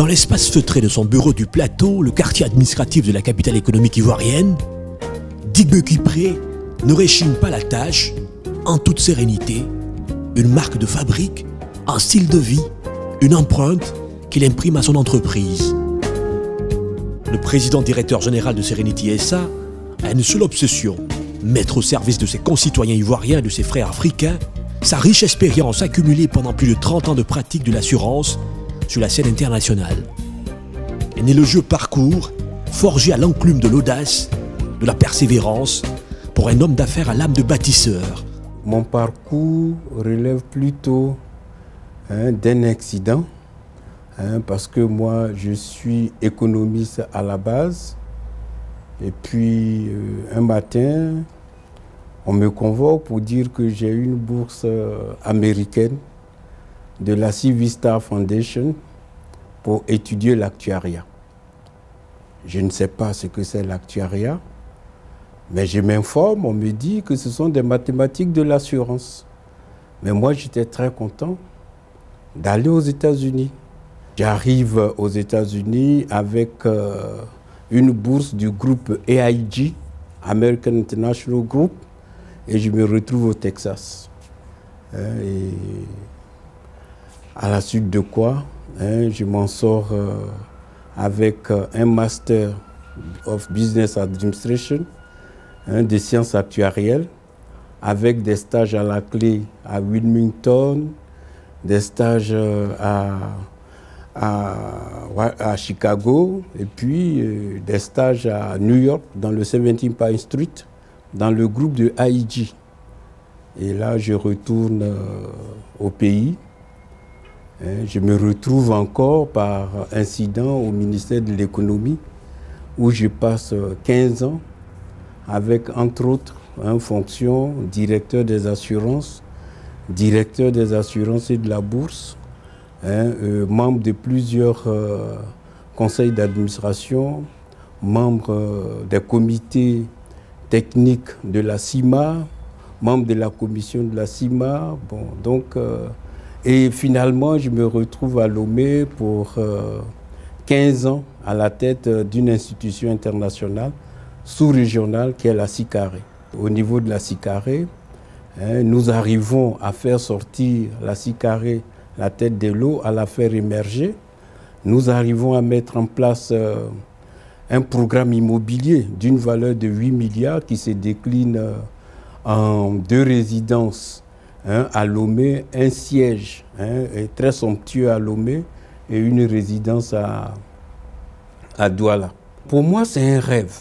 Dans l'espace feutré de son bureau du Plateau, le quartier administratif de la capitale économique ivoirienne, Digbe Cuipré ne réchigne pas la tâche, en toute sérénité, une marque de fabrique, un style de vie, une empreinte qu'il imprime à son entreprise. Le président directeur général de Serenity SA a une seule obsession, mettre au service de ses concitoyens ivoiriens et de ses frères africains sa riche expérience accumulée pendant plus de 30 ans de pratique de l'assurance sur la scène internationale. Et né le jeu parcours, forgé à l'enclume de l'audace, de la persévérance, pour un homme d'affaires à l'âme de bâtisseur. Mon parcours relève plutôt d'un accident, parce que moi je suis économiste à la base, et puis un matin on me convoque pour dire que j'ai une bourse américaine de la Civista Foundation pour étudier l'actuariat. Je ne sais pas ce que c'est l'actuariat, mais je m'informe, on me dit que ce sont des mathématiques de l'assurance. Mais moi, j'étais très content d'aller aux États-Unis. J'arrive aux États-Unis avec une bourse du groupe AIG, American International Group, et je me retrouve au Texas. Et à la suite de quoi, je m'en sors avec un Master of Business Administration, des sciences actuarielles, avec des stages à la clé à Wilmington, des stages à Chicago, et puis des stages à New York, dans le 17 Pine Street, dans le groupe de AIG. Et là, je retourne au pays. Je me retrouve encore par incident au ministère de l'économie, où je passe 15 ans avec, entre autres, fonction directeur des assurances et de la bourse, membre de plusieurs conseils d'administration, membre des comités techniques de la CIMA, membre de la commission de la CIMA. Bon, donc, et finalement, je me retrouve à Lomé pour 15 ans à la tête d'une institution internationale sous-régionale qui est la SICARE. Au niveau de la SICARE, nous arrivons à faire sortir la SICARE, la tête de l'eau, à la faire émerger. Nous arrivons à mettre en place un programme immobilier d'une valeur de 8 milliards qui se décline en 2 résidences à Lomé, un siège très somptueux à Lomé et une résidence à Douala. Pour moi, c'est un rêve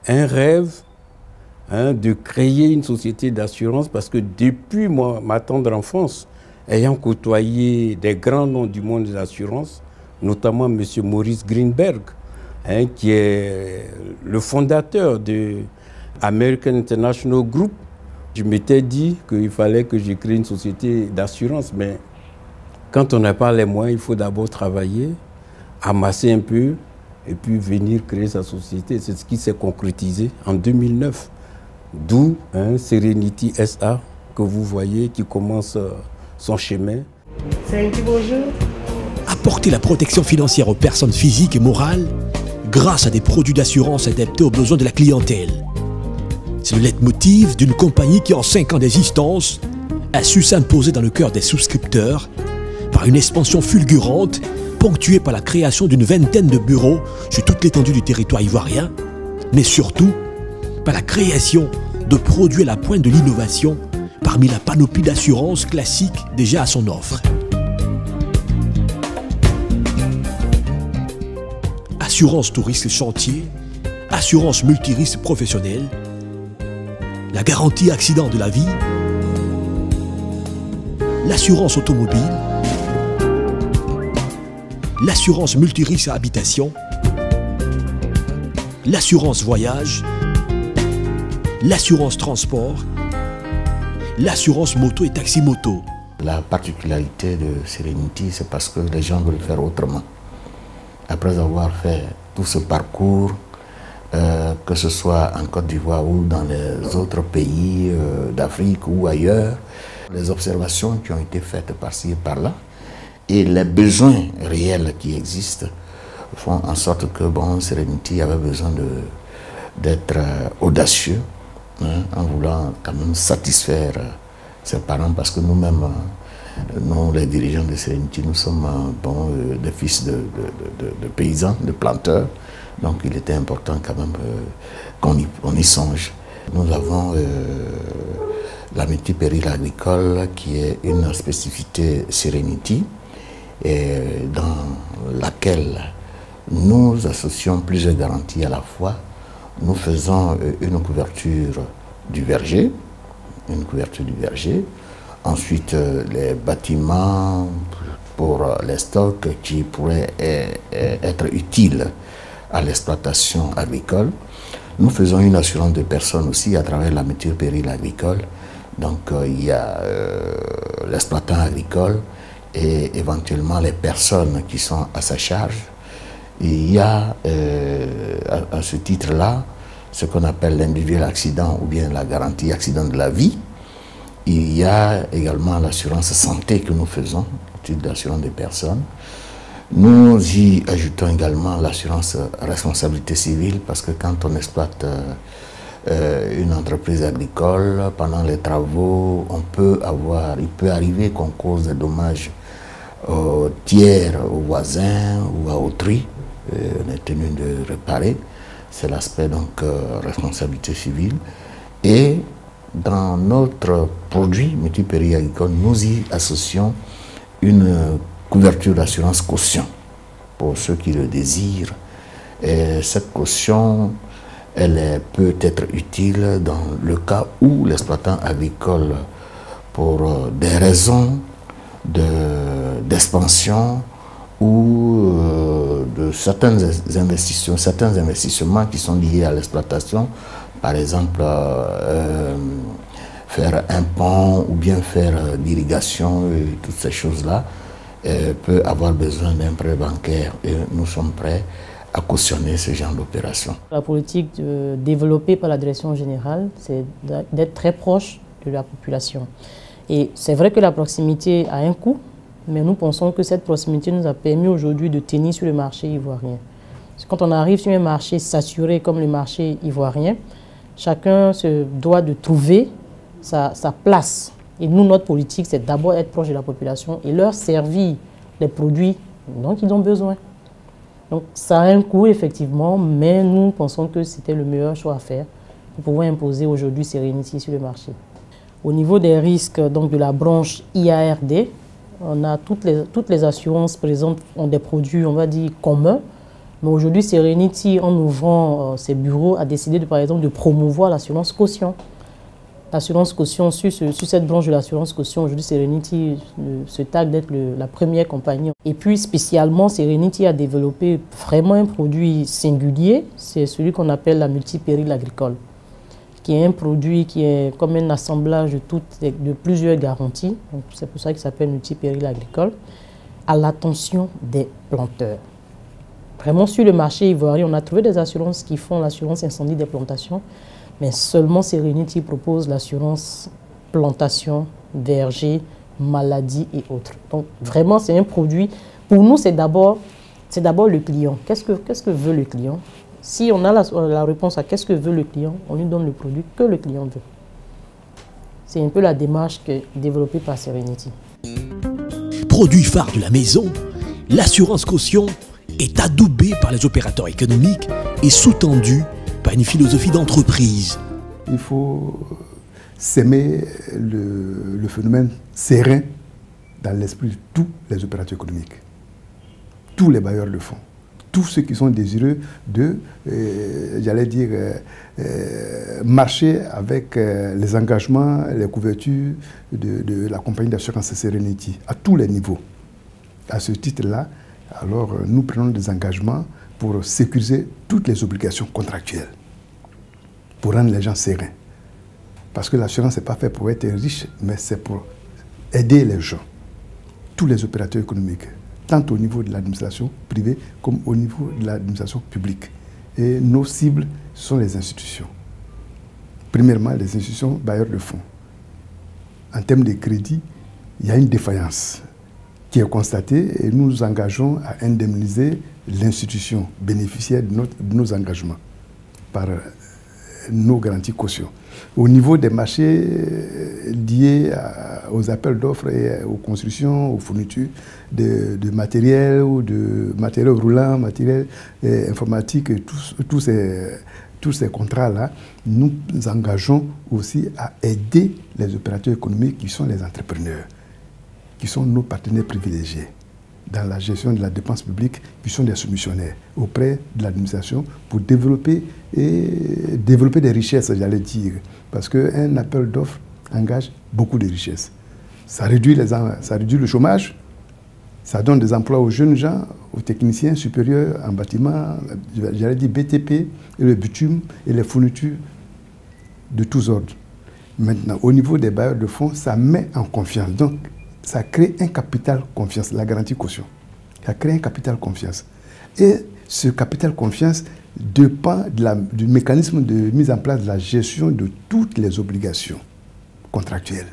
de créer une société d'assurance, parce que depuis ma tendre enfance, ayant côtoyé des grands noms du monde de l'assurance, notamment M. Maurice Greenberg, qui est le fondateur de American International Group, je m'étais dit qu'il fallait que je crée une société d'assurance. Mais quand on n'a pas les moyens, il faut d'abord travailler, amasser un peu, et puis venir créer sa société. C'est ce qui s'est concrétisé en 2009. D'où Serenity SA, que vous voyez, qui commence son chemin. Serenity, bonjour. Apporter la protection financière aux personnes physiques et morales grâce à des produits d'assurance adaptés aux besoins de la clientèle. C'est le leitmotiv d'une compagnie qui, en 5 ans d'existence, a su s'imposer dans le cœur des souscripteurs par une expansion fulgurante, ponctuée par la création d'une vingtaine de bureaux sur toute l'étendue du territoire ivoirien, mais surtout par la création de produits à la pointe de l'innovation parmi la panoplie d'assurances classiques déjà à son offre. Assurance tout risque chantier, assurance multirisque professionnelle, la garantie accident de la vie, l'assurance automobile, l'assurance multirisque à habitation, l'assurance voyage, l'assurance transport, l'assurance moto et taxi-moto. La particularité de Serenity, c'est parce que les gens veulent faire autrement. Après avoir fait tout ce parcours, que ce soit en Côte d'Ivoire ou dans les autres pays d'Afrique ou ailleurs, les observations qui ont été faites par-ci et par-là, et les besoins réels qui existent font en sorte que Serenity avait besoin d'être audacieux, hein, en voulant quand même satisfaire ses parents, parce que nous-mêmes, nous les dirigeants de Serenity, nous sommes des fils de paysans, de planteurs, donc il était important quand même qu'on y songe. Nous avons la multipéril agricole qui est une spécificité Serenity, et dans laquelle nous associons plusieurs garanties à la fois. Nous faisons une couverture du verger, ensuite les bâtiments pour les stocks qui pourraient être utiles à l'exploitation agricole. Nous faisons une assurance de personnes aussi à travers la multipéril agricole. Donc il y a l'exploitant agricole et éventuellement les personnes qui sont à sa charge. Il y a à ce titre-là ce qu'on appelle l'individuel accident ou bien la garantie accident de la vie. Il y a également l'assurance santé que nous faisons, au titre d'assurance des personnes. Nous y ajoutons également l'assurance responsabilité civile, parce que quand on exploite une entreprise agricole, pendant les travaux, il peut arriver qu'on cause des dommages aux tiers, aux voisins ou à autrui. On est tenu de réparer. C'est l'aspect donc responsabilité civile. Et dans notre produit multipéril agricole, nous y associons une couverture d'assurance caution pour ceux qui le désirent. Et cette caution, elle peut être utile dans le cas où l'exploitant agricole, pour des raisons d'expansion ou de certains investissements qui sont liés à l'exploitation, par exemple faire un pont ou bien faire l'irrigation et toutes ces choses-là, peut avoir besoin d'un prêt bancaire, et nous sommes prêts à cautionner ce genre d'opération. La politique développée par la direction générale, c'est d'être très proche de la population. Et c'est vrai que la proximité a un coût, mais nous pensons que cette proximité nous a permis aujourd'hui de tenir sur le marché ivoirien. Parce que quand on arrive sur un marché saturé comme le marché ivoirien, chacun se doit de trouver sa place. Et nous, notre politique, c'est d'abord être proche de la population et leur servir les produits dont ils ont besoin. Donc ça a un coût, effectivement, mais nous pensons que c'était le meilleur choix à faire pour pouvoir imposer aujourd'hui Serenity sur le marché. Au niveau des risques donc, de la branche IARD, on a toutes les assurances présentes ont des produits, on va dire, communs. Mais aujourd'hui, Serenity, en ouvrant ses bureaux, a décidé, par exemple, de promouvoir l'assurance caution. L'assurance caution, sur cette branche de l'assurance caution, aujourd'hui, Serenity se targue d'être la première compagnie. Et puis, spécialement, Serenity a développé vraiment un produit singulier. C'est celui qu'on appelle la multipéril agricole, qui est un produit qui est comme un assemblage de plusieurs garanties. C'est pour ça qu'il s'appelle multipéril agricole, à l'attention des planteurs. Vraiment, sur le marché ivoirien, on a trouvé des assurances qui font l'assurance incendie des plantations, mais seulement Serenity propose l'assurance plantation, verger, maladie et autres. Donc, vraiment, c'est un produit. Pour nous, c'est d'abord le client. Qu'est-ce que veut le client? Si on a la réponse à qu'est-ce que veut le client, on lui donne le produit que le client veut. C'est un peu la démarche développée par Serenity. Produit phare de la maison, l'assurance caution est adoubée par les opérateurs économiques et sous-tendue par une philosophie d'entreprise. Il faut s'aimer le phénomène serein dans l'esprit de tous les opérateurs économiques. Tous les bailleurs le font. Tous ceux qui sont désireux de, j'allais dire, marcher avec les engagements, les couvertures de la compagnie d'assurance Serenity, à tous les niveaux. À ce titre-là, alors nous prenons des engagements pour sécuriser toutes les obligations contractuelles, pour rendre les gens sereins. Parce que l'assurance n'est pas faite pour être riche, mais c'est pour aider les gens, tous les opérateurs économiques, tant au niveau de l'administration privée comme au niveau de l'administration publique. Et nos cibles sont les institutions. Premièrement, les institutions bailleurs de fonds. En termes de crédit, il y a une défaillance. qui est constatée et nous nous engageons à indemniser l'institution bénéficiaire de nos engagements par nos garanties caution. Au niveau des marchés liés aux appels d'offres et aux constructions, aux fournitures de matériel ou de matériel roulant, matériel informatique, tous ces contrats-là, nous nous engageons aussi à aider les opérateurs économiques qui sont les entrepreneurs, qui sont nos partenaires privilégiés dans la gestion de la dépense publique, qui sont des soumissionnaires auprès de l'administration pour développer des richesses, j'allais dire. Parce qu'un appel d'offres engage beaucoup de richesses. Ça réduit le chômage, ça donne des emplois aux jeunes gens, aux techniciens supérieurs en bâtiment, j'allais dire BTP, et le bitume et les fournitures de tous ordres. Maintenant, au niveau des bailleurs de fonds, ça met en confiance. Donc, ça crée un capital confiance, la garantie caution. Ça crée un capital confiance. Et ce capital confiance dépend du mécanisme de mise en place de la gestion de toutes les obligations contractuelles.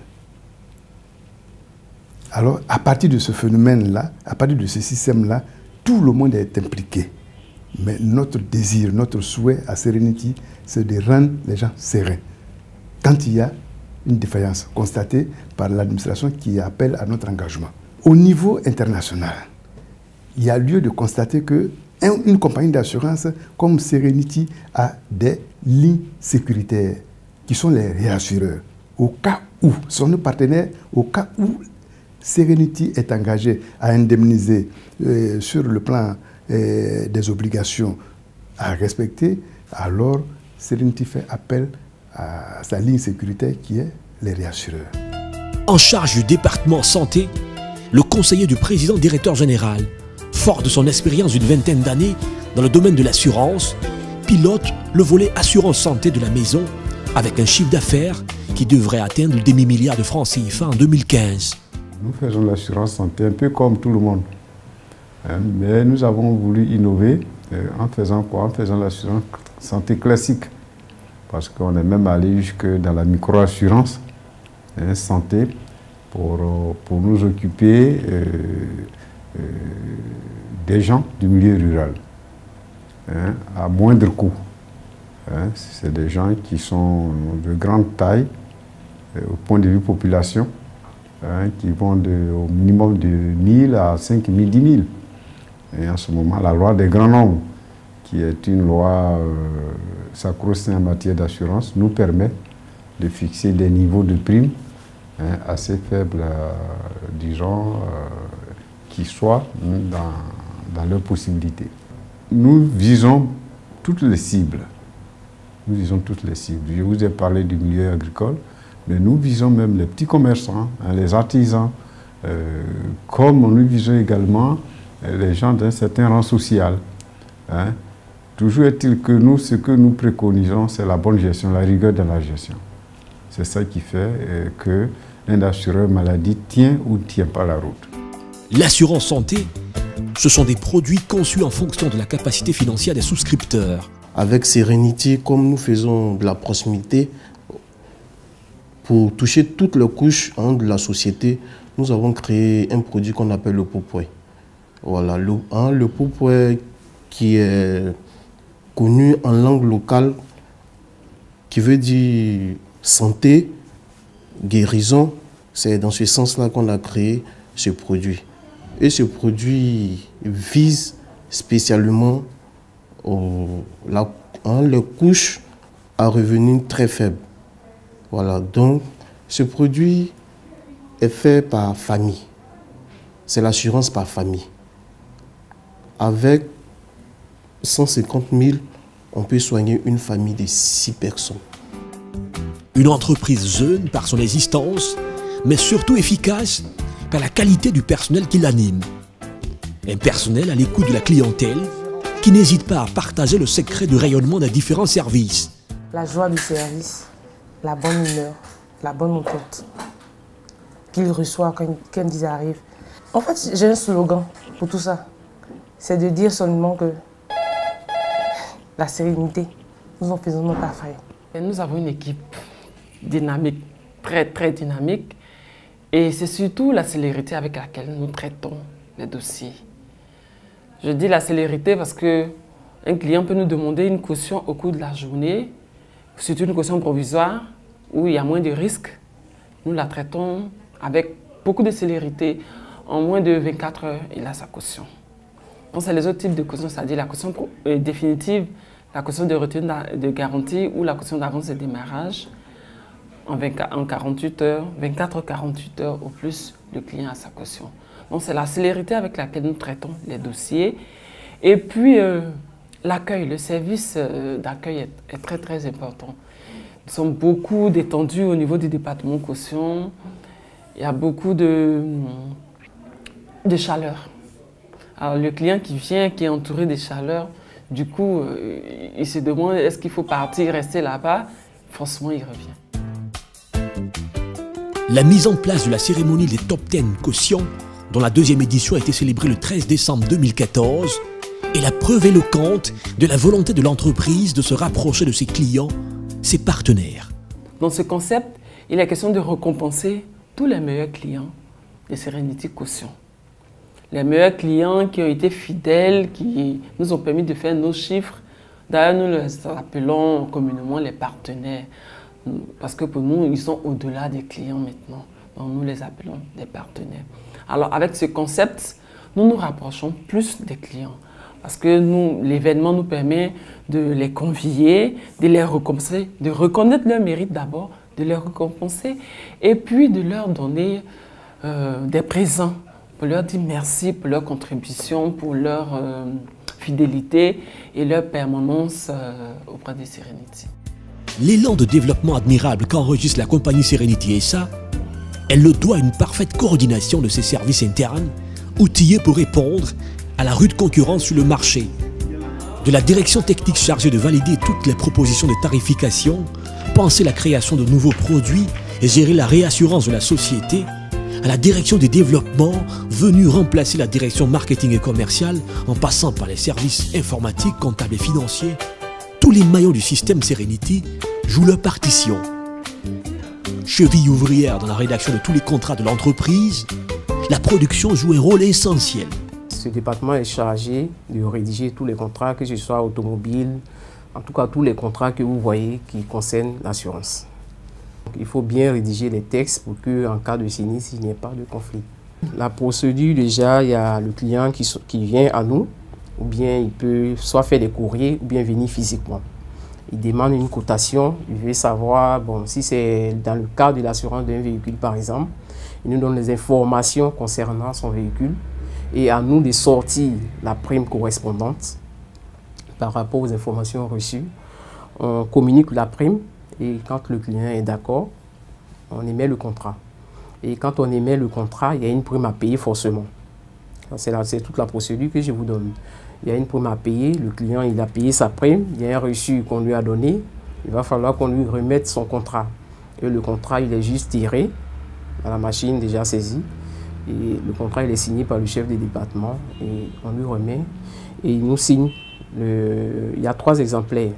Alors, à partir de ce phénomène-là, à partir de ce système-là, tout le monde est impliqué. Mais notre désir, notre souhait à Serenity, c'est de rendre les gens sereins. Quand il y a une défaillance constatée par l'administration qui appelle à notre engagement. Au niveau international, il y a lieu de constater qu'une compagnie d'assurance comme Serenity a des lignes sécuritaires qui sont les réassureurs. Au cas où, sont nos partenaires, au cas où Serenity est engagé à indemniser sur le plan des obligations à respecter, alors Serenity fait appel à sa ligne sécuritaire qui est les réassureurs. En charge du département santé, le conseiller du président directeur général, fort de son expérience d'une vingtaine d'années dans le domaine de l'assurance, pilote le volet assurance santé de la maison avec un chiffre d'affaires qui devrait atteindre le demi-milliard de francs CFA en 2015. Nous faisons l'assurance santé un peu comme tout le monde. Mais nous avons voulu innover en faisant quoi? En faisant l'assurance santé classique. Parce qu'on est même allé jusque dans la micro-assurance santé pour nous occuper des gens du milieu rural à moindre coût. C'est des gens qui sont de grande taille au point de vue population, qui vont au minimum de 1000 à 5000, 10 000. Et en ce moment, la loi des grands nombres, qui est une loi sacro-sainte en matière d'assurance, nous permet de fixer des niveaux de primes assez faibles, disons, qui soient dans leurs possibilités. Nous visons toutes les cibles. Nous visons toutes les cibles. Je vous ai parlé du milieu agricole, mais nous visons même les petits commerçants, les artisans, comme nous visons également les gens d'un certain rang social. Toujours est-il que nous, ce que nous préconisons, c'est la bonne gestion, la rigueur de la gestion. C'est ça qui fait qu'un assureur maladie tient ou ne tient pas la route. L'assurance santé, ce sont des produits conçus en fonction de la capacité financière des souscripteurs. Avec Serenity, comme nous faisons de la proximité, pour toucher toutes les couches de la société, nous avons créé un produit qu'on appelle le Poupoué. Voilà, le Poupoué qui est connu en langue locale, qui veut dire santé, guérison. C'est dans ce sens-là qu'on a créé ce produit. Et ce produit vise spécialement les couches à revenus très faibles. Voilà, donc ce produit est fait par famille. C'est l'assurance par famille. Avec 150 000, on peut soigner une famille de 6 personnes. Une entreprise jeune par son existence, mais surtout efficace par la qualité du personnel qui l'anime. Un personnel à l'écoute de la clientèle qui n'hésite pas à partager le secret du rayonnement des différents services. La joie du service, la bonne humeur, la bonne entente qu'ils reçoivent quand ils arrivent. En fait, j'ai un slogan pour tout ça. C'est de dire seulement que la sérénité, nous en faisons notre affaire. Et nous avons une équipe dynamique, très très dynamique. Et c'est surtout la célérité avec laquelle nous traitons les dossiers. Je dis la célérité parce qu'un client peut nous demander une caution au cours de la journée, surtout une caution provisoire, où il y a moins de risques. Nous la traitons avec beaucoup de célérité. En moins de 24 heures, il a sa caution. Donc, c'est les autres types de cautions, c'est-à-dire la caution définitive, la caution de retenue de garantie ou la caution d'avance de démarrage. En 48 heures, 24-48 heures au plus, le client a sa caution. Donc, c'est la célérité avec laquelle nous traitons les dossiers. Et puis, l'accueil, le service d'accueil est très, très important. Nous sommes beaucoup détendus au niveau du département caution. Il y a beaucoup de chaleur. Alors, le client qui vient, qui est entouré de chaleur, du coup, il se demande est-ce qu'il faut partir, rester là-bas. Forcément, il revient. La mise en place de la cérémonie des Top 10 cautions, dont la deuxième édition a été célébrée le 13 décembre 2014, est la preuve éloquente de la volonté de l'entreprise de se rapprocher de ses clients, ses partenaires. Dans ce concept, il est question de récompenser tous les meilleurs clients de Serenity Caution. Les meilleurs clients qui ont été fidèles, qui nous ont permis de faire nos chiffres. D'ailleurs, nous les appelons communément les partenaires. Parce que pour nous, ils sont au-delà des clients maintenant. Donc, nous les appelons des partenaires. Alors, avec ce concept, nous nous rapprochons plus des clients. Parce que l'événement nous permet de les convier, de les récompenser, de reconnaître leur mérite d'abord, de les récompenser et puis de leur donner des présents pour leur dire merci pour leur contribution, pour leur fidélité et leur permanence auprès de Serenity. L'élan de développement admirable qu'enregistre la compagnie Serenity SA, elle le doit à une parfaite coordination de ses services internes, outillés pour répondre à la rude concurrence sur le marché. De la direction technique chargée de valider toutes les propositions de tarification, penser la création de nouveaux produits et gérer la réassurance de la société, à la direction des développements venue remplacer la direction marketing et commercial en passant par les services informatiques, comptables et financiers, tous les maillons du système Serenity jouent leur partition. Cheville ouvrière dans la rédaction de tous les contrats de l'entreprise, la production joue un rôle essentiel. Ce département est chargé de rédiger tous les contrats, que ce soit automobile, en tout cas tous les contrats que vous voyez qui concernent l'assurance. Il faut bien rédiger les textes pour qu'en cas de sinistre, il n'y ait pas de conflit. La procédure, déjà, il y a le client qui vient à nous, ou bien il peut soit faire des courriers, ou bien venir physiquement. Il demande une cotation, il veut savoir, bon, si c'est dans le cas de l'assurance d'un véhicule par exemple, il nous donne les informations concernant son véhicule et à nous de sortir la prime correspondante par rapport aux informations reçues. On communique la prime et quand le client est d'accord, on émet le contrat. Et quand on émet le contrat, il y a une prime à payer forcément. C'est toute la procédure que je vous donne. Il y a une prime à payer, le client il a payé sa prime, il y a un reçu qu'on lui a donné, il va falloir qu'on lui remette son contrat. Et le contrat il est juste tiré à la machine déjà saisie. Et le contrat il est signé par le chef de département et on lui remet et il nous signe. Il y a 3 exemplaires.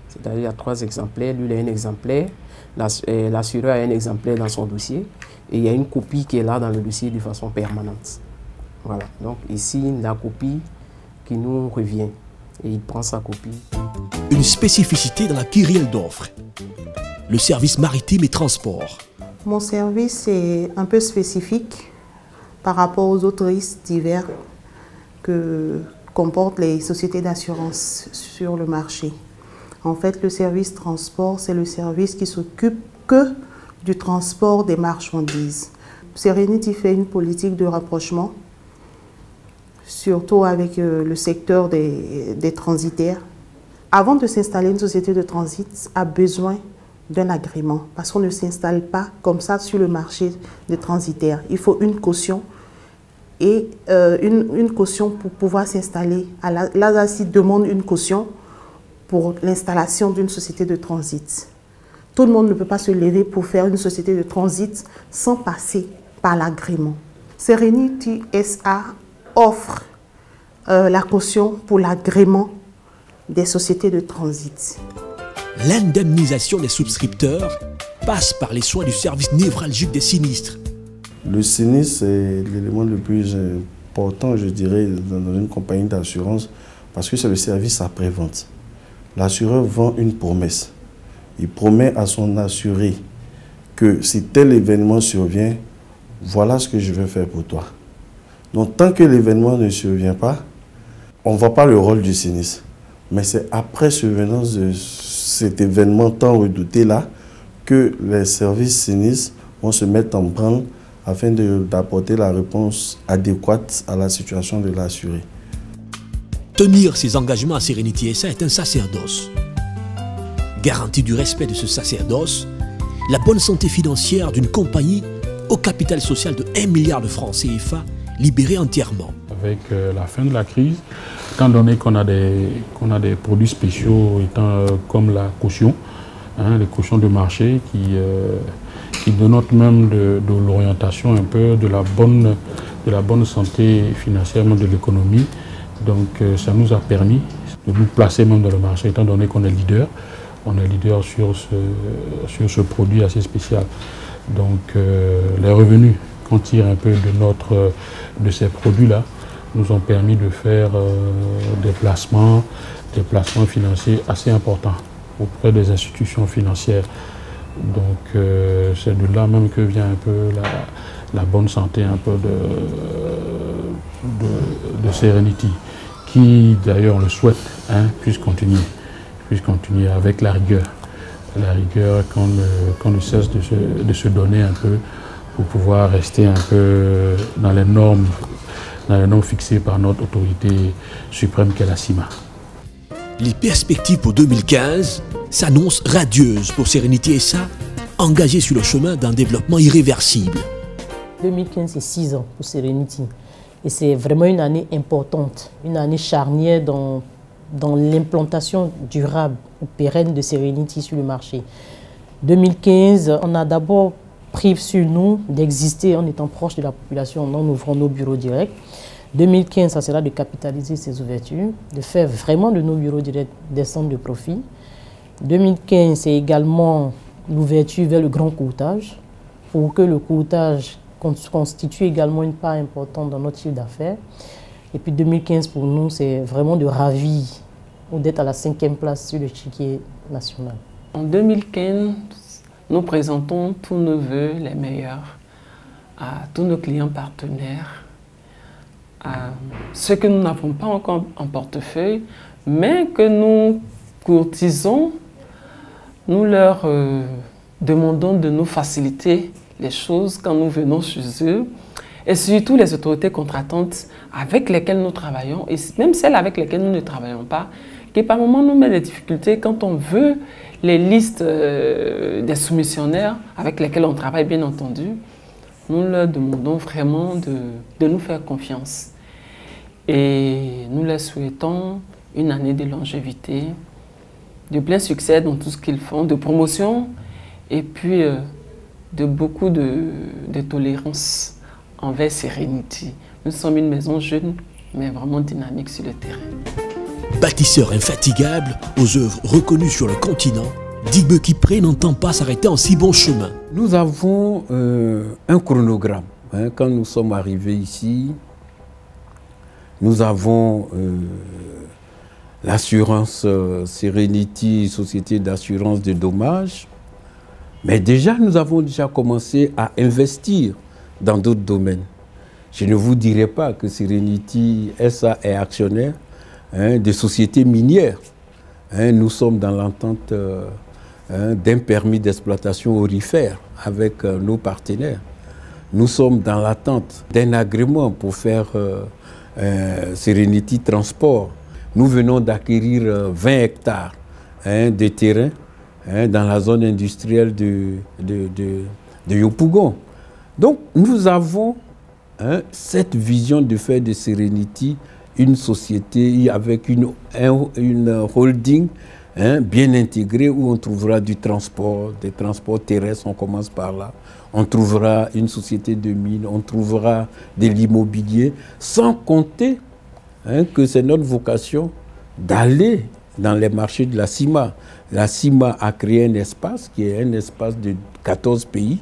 C'est-à-dire il y a 3 exemplaires, lui il a un exemplaire, l'assureur a un exemplaire dans son dossier et il y a une copie qui est là dans le dossier de façon permanente. Voilà, donc il signe la copie qui nous revient et il prend sa copie. Une spécificité dans la kyrielle d'offres, le service maritime et transport. Mon service est un peu spécifique par rapport aux autres risques divers que comportent les sociétés d'assurance sur le marché. En fait, le service transport, c'est le service qui s'occupe que du transport des marchandises. Serenity fait une politique de rapprochement, surtout avec le secteur des transitaires. Avant de s'installer, une société de transit a besoin d'un agrément parce qu'on ne s'installe pas comme ça sur le marché des transitaires. Il faut une caution et une caution pour pouvoir s'installer. L'ASACI demande une caution pour l'installation d'une société de transit. Tout le monde ne peut pas se lever pour faire une société de transit sans passer par l'agrément. Serenity SA offre la caution pour l'agrément des sociétés de transit. L'indemnisation des souscripteurs passe par les soins du service névralgique des sinistres, Le CENIS, c'est l'élément le plus important, je dirais, dans une compagnie d'assurance, parce que c'est le service après-vente. L'assureur vend une promesse. Il promet à son assuré que si tel événement survient, voilà ce que je vais faire pour toi. Donc, tant que l'événement ne survient pas, on ne voit pas le rôle du sinistre. Mais c'est après survenance de cet événement tant redouté-là que les services sinistres vont se mettre en branle afin d'apporter la réponse adéquate à la situation de l'assuré. Tenir ses engagements à Serenity SA est un sacerdoce. Garantie du respect de ce sacerdoce, la bonne santé financière d'une compagnie au capital social de 1 milliard de francs CFA libéré entièrement. Avec la fin de la crise, étant donné qu'on a des produits spéciaux comme la caution, les cautions de marché qui dénotent même de l'orientation un peu de la bonne santé financière de l'économie. Donc ça nous a permis de nous placer même dans le marché, étant donné qu'on est leader. On est leader sur ce produit assez spécial. Donc les revenus qu'on tire un peu de ces produits-là nous ont permis de faire des placements financiers assez importants auprès des institutions financières. Donc c'est de là même que vient un peu la bonne santé un peu de Serenity, qui d'ailleurs on le souhaite puisse continuer avec la rigueur qu'on ne cesse de se donner un peu pour pouvoir rester un peu dans les normes fixées par notre autorité suprême qu'est la CIMA. Les perspectives pour 2015 s'annoncent radieuses pour Serenity SA, engagée sur le chemin d'un développement irréversible. 2015, c'est 6 ans pour Serenity. Et c'est vraiment une année importante, une année charnière dans l'implantation durable ou pérenne de Serenity sur le marché. 2015, on a d'abord pris sur nous d'exister en étant proche de la population, en ouvrant nos bureaux directs. 2015, ça sera de capitaliser ces ouvertures, de faire vraiment de nos bureaux directs des centres de profit. 2015, c'est également l'ouverture vers le grand courtage, pour que le courtage constitue également une part importante dans notre chiffre d'affaires. Et puis 2015, pour nous, c'est vraiment de ravir ou d'être à la 5e place sur le l'échiquier national. En 2015, nous présentons tous nos vœux les meilleurs à tous nos clients partenaires, à ceux que nous n'avons pas encore en portefeuille, mais que nous courtisons. Nous leur demandons de nous faciliter les choses quand nous venons chez eux, et surtout les autorités contratantes avec lesquelles nous travaillons, et même celles avec lesquelles nous ne travaillons pas, qui par moments nous mettent des difficultés quand on veut les listes des soumissionnaires avec lesquels on travaille, bien entendu. Nous leur demandons vraiment de nous faire confiance. Et nous leur souhaitons une année de longévité, de plein succès dans tout ce qu'ils font, de promotion, et puis de beaucoup de tolérance envers Serenity. Nous sommes une maison jeune, mais vraiment dynamique sur le terrain. Bâtisseur infatigable aux œuvres reconnues sur le continent, Digbe Kipré n'entend pas s'arrêter en si bon chemin. Nous avons un chronogramme. Quand nous sommes arrivés ici, nous avons l'assurance Serenity, société d'assurance de dommages. Mais déjà, nous avons déjà commencé à investir dans d'autres domaines. Je ne vous dirai pas que Serenity SA est actionnaire de sociétés minières. Nous sommes dans l'entente d'un permis d'exploitation aurifère avec nos partenaires. Nous sommes dans l'attente d'un agrément pour faire Serenity Transport. Nous venons d'acquérir 20 hectares de terrain dans la zone industrielle de Yopougon. Donc nous avons cette vision de faire de Serenity une société avec une holding bien intégrée où on trouvera du transport, des transports terrestres, on commence par là. On trouvera une société de mines, on trouvera de l'immobilier, sans compter que c'est notre vocation d'aller dans les marchés de la CIMA. La CIMA a créé un espace qui est un espace de 14 pays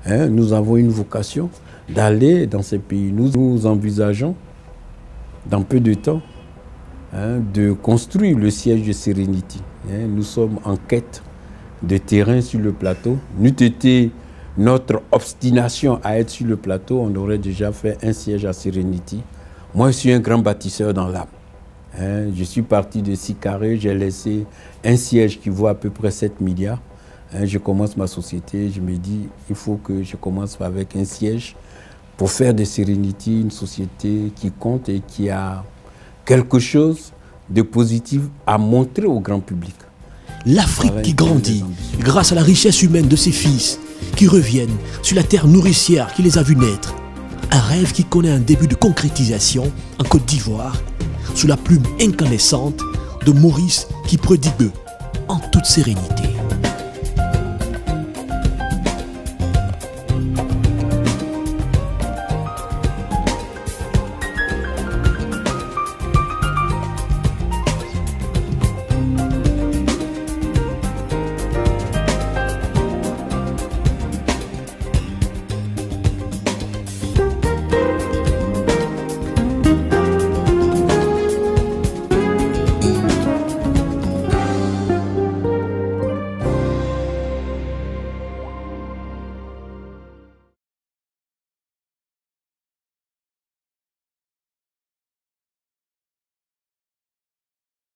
Hein, nous avons une vocation d'aller dans ces pays. Nous envisageons, dans peu de temps, hein, de construire le siège de Serenity. Hein, nous sommes en quête de terrain sur le plateau. N'eût été notre obstination à être sur le plateau, on aurait déjà fait un siège à Serenity. Moi, je suis un grand bâtisseur dans l'âme. Hein, je suis parti de 6 carrés, j'ai laissé un siège qui vaut à peu près 7 milliards. Hein, je commence ma société, je me dis, il faut que je commence avec un siège pour faire de Serenity une société qui compte et qui a quelque chose de positif à montrer au grand public. L'Afrique qui grandit grâce à la richesse humaine de ses fils qui reviennent sur la terre nourricière qui les a vus naître. Un rêve qui connaît un début de concrétisation en Côte d'Ivoire sous la plume incandescente de Maurice Kipré Digbeu en toute sérénité.